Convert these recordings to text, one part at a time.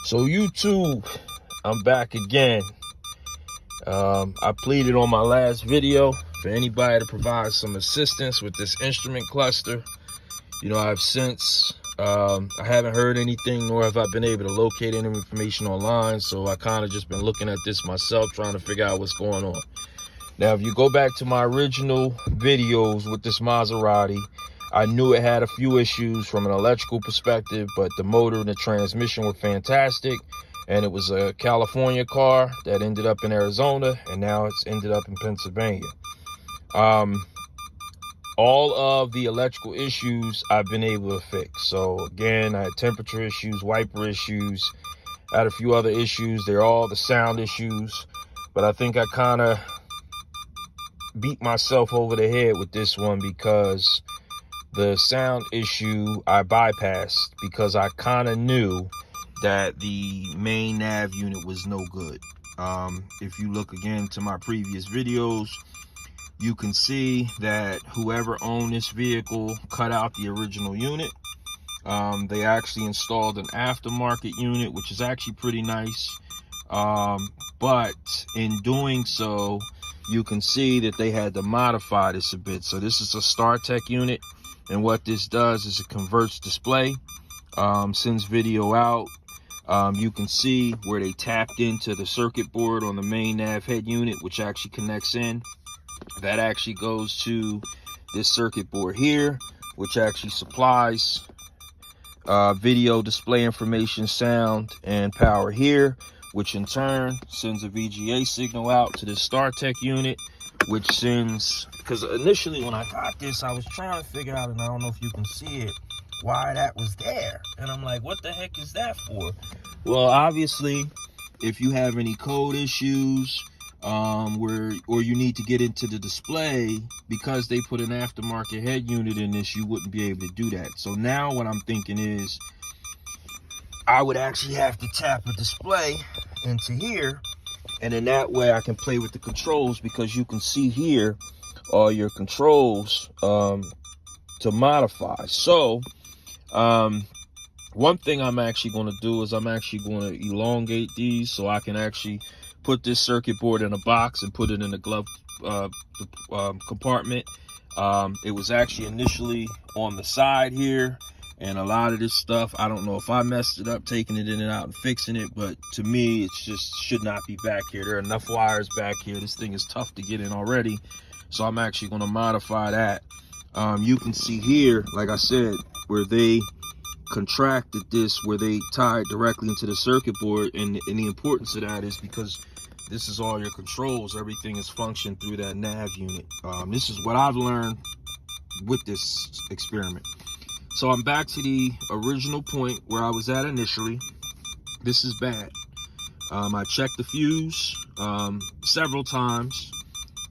So YouTube, I'm back again. I pleaded on my last video for anybody to provide some assistance with this instrument cluster. You know, I've since, I haven't heard anything, nor have I been able to locate any information online. So I kind of just been looking at this myself, trying to figure out what's going on. Now, if you go back to my original videos with this Maserati, I knew it had a few issues from an electrical perspective, but the motor and the transmission were fantastic. And it was a California car that ended up in Arizona, and now it's ended up in Pennsylvania. All of the electrical issues I've been able to fix. So again, I had temperature issues, wiper issues, I had a few other issues. They're all the sound issues, but I think I kind of beat myself over the head with this one because the sound issue I bypassed because I kind of knew that the main nav unit was no good. If you look again to my previous videos, you can see that whoever owned this vehicle cut out the original unit. They actually installed an aftermarket unit, which is actually pretty nice. But in doing so, you can see that they had to modify this a bit. So this is a StarTech unit, and what this does is it converts display, sends video out. You can see where they tapped into the circuit board on the main nav head unit, which actually connects in. That actually goes to this circuit board here, which actually supplies video, display information, sound, and power here, which in turn sends a VGA signal out to the StarTech unit, which sends, because initially when I got this, I was trying to figure out, and I don't know if you can see it, why that was there. And I'm like, what the heck is that for? Well, obviously, if you have any code issues, or you need to get into the display, because they put an aftermarket head unit in this, you wouldn't be able to do that. So now what I'm thinking is I would actually have to tap a display into here, and then that way I can play with the controls, because you can see here all your controls to modify. So one thing I'm actually going to do is I'm actually going to elongate these so I can actually put this circuit board in a box and put it in the glove compartment. It was actually initially on the side here, and a lot of this stuff, I don't know if I messed it up taking it in and out and fixing it, but to me it's just should not be back here. There are enough wires back here. This thing is tough to get in already, so I'm actually going to modify that. You can see here, like I said, where they contracted this, where they tied directly into the circuit board, and the importance of that is because this is all your controls. Everything is functioned through that nav unit. This is what I've learned with this experiment. So I'm back to the original point where I was at initially. This is bad. I checked the fuse several times.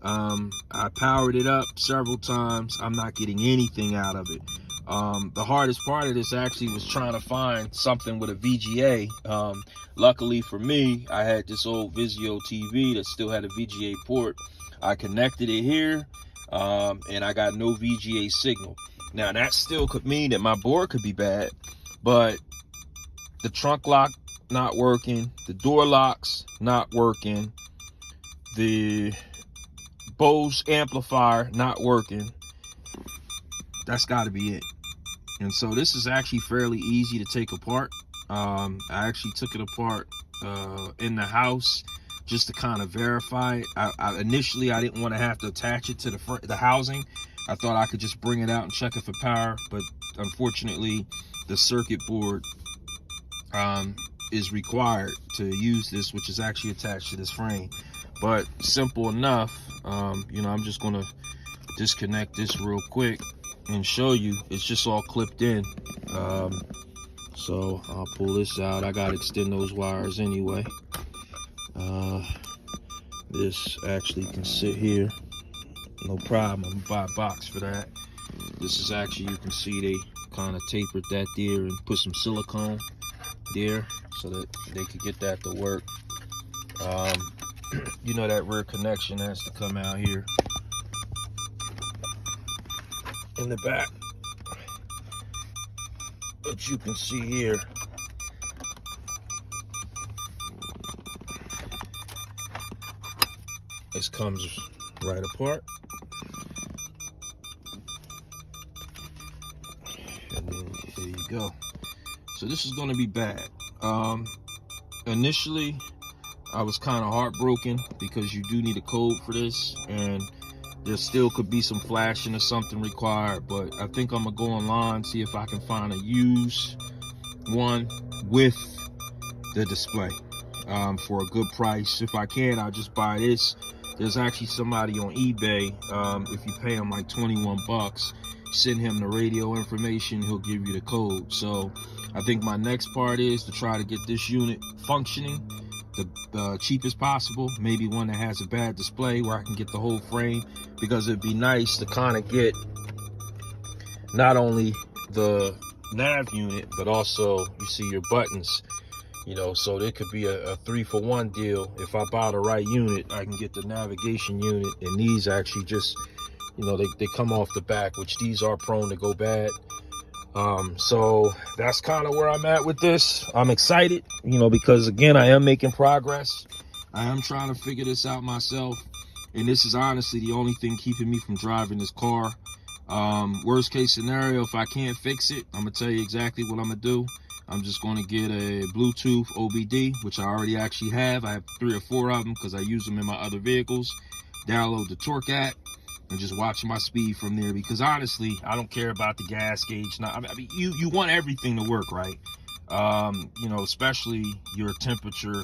I powered it up several times. I'm not getting anything out of it. The hardest part of this actually was trying to find something with a VGA. Luckily for me, I had this old Vizio TV that still had a VGA port. I connected it here, and I got no VGA signal. Now that still could mean that my board could be bad, but the trunk lock not working, the door locks not working, the Bose amplifier not working. That's got to be it. And so this is actually fairly easy to take apart. I actually took it apart in the house just to kind of verify it. Initially I didn't want to have to attach it to the housing. I thought I could just bring it out and check it for power, but unfortunately the circuit board is required to use this, which is actually attached to this frame. But simple enough. You know, I'm just gonna disconnect this real quick and show you. It's just all clipped in. So I'll pull this out. I gotta extend those wires anyway. This actually can sit here, no problem. I'm gonna buy a box for that. This is actually, you can see they kind of tapered that there and put some silicone there so that they could get that to work. You know, that rear connection has to come out here in the back, but you can see here This comes right apart. And then here you go. So this is going to be bad. Initially, I was kind of heartbroken because you do need a code for this, and there still could be some flashing or something required, but I think I'm gonna go online, see if I can find a used one with the display for a good price. If I can, I'll just buy this. There's actually somebody on eBay, if you pay him like 21 bucks, send him the radio information, he'll give you the code. So I think my next part is to try to get this unit functioning the cheapest possible, maybe one that has a bad display where I can get the whole frame, because it'd be nice to kind of get not only the nav unit, but also you see your buttons, you know, so there could be a 3-for-1 deal. If I buy the right unit, I can get the navigation unit, and these actually just, you know, they come off the back, which these are prone to go bad. So that's kind of where I'm at with this. I'm excited, you know, because again, I am making progress. I am trying to figure this out myself, and this is honestly the only thing keeping me from driving this car. Worst case scenario, if I can't fix it, I'm gonna tell you exactly what I'm gonna do. I'm just going to get a Bluetooth OBD, which I already actually have. I have 3 or 4 of them because I use them in my other vehicles. Download the Torque app and just watch my speed from there, because honestly, I don't care about the gas gauge. Now, I mean, you want everything to work, right? You know, especially your temperature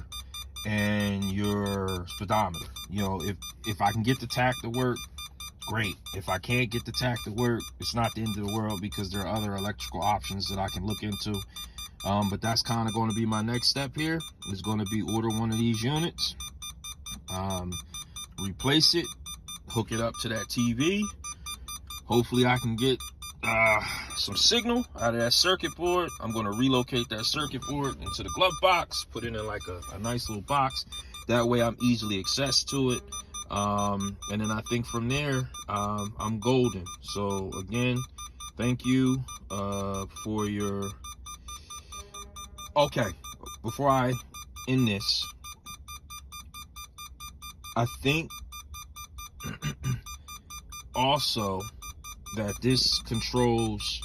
and your speedometer. You know, if I can get the tach to work, great. If I can't get the tach to work, it's not the end of the world, because there are other electrical options that I can look into. But that's kind of going to be my next step here. Is going to be order one of these units, replace it, hook it up to that TV. Hopefully I can get some signal out of that circuit board. I'm going to relocate that circuit board into the glove box, put it in like a nice little box. That way I'm easily accessed to it. And then I think from there, I'm golden. So again, thank you for your... Okay, before I end this, I think also that this controls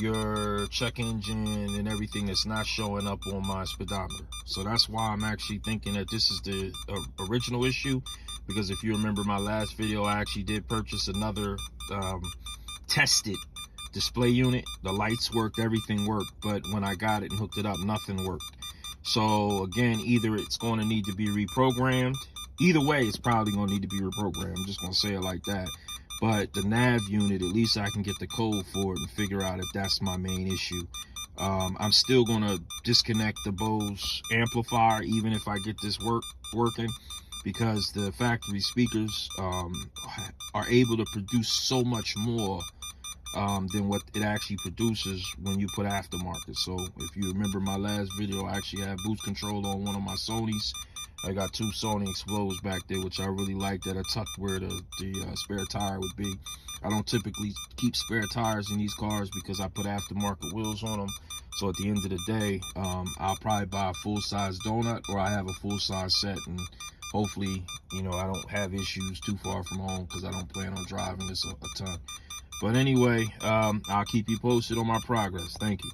your check engine and everything that's not showing up on my speedometer. So that's why I'm actually thinking that this is the original issue, because if you remember my last video, I actually did purchase another tested display unit. The lights worked, everything worked, but when I got it and hooked it up, nothing worked. So again, either it's going to need to be reprogrammed. Either way, it's probably going to need to be reprogrammed. I'm just going to say it like that. But the nav unit, at least I can get the code for it and figure out if that's my main issue. I'm still going to disconnect the Bose amplifier, even if I get this working, because the factory speakers are able to produce so much more than what it actually produces when you put aftermarket. So if you remember my last video, I actually had boost control on one of my Sonys. I got 2 Sony Explodes back there, which I really like, that are tucked where the spare tire would be. I don't typically keep spare tires in these cars because I put aftermarket wheels on them. So at the end of the day, I'll probably buy a full-size donut, or I have a full-size set, and hopefully, you know, I don't have issues too far from home, because I don't plan on driving this a ton. But anyway, I'll keep you posted on my progress. Thank you.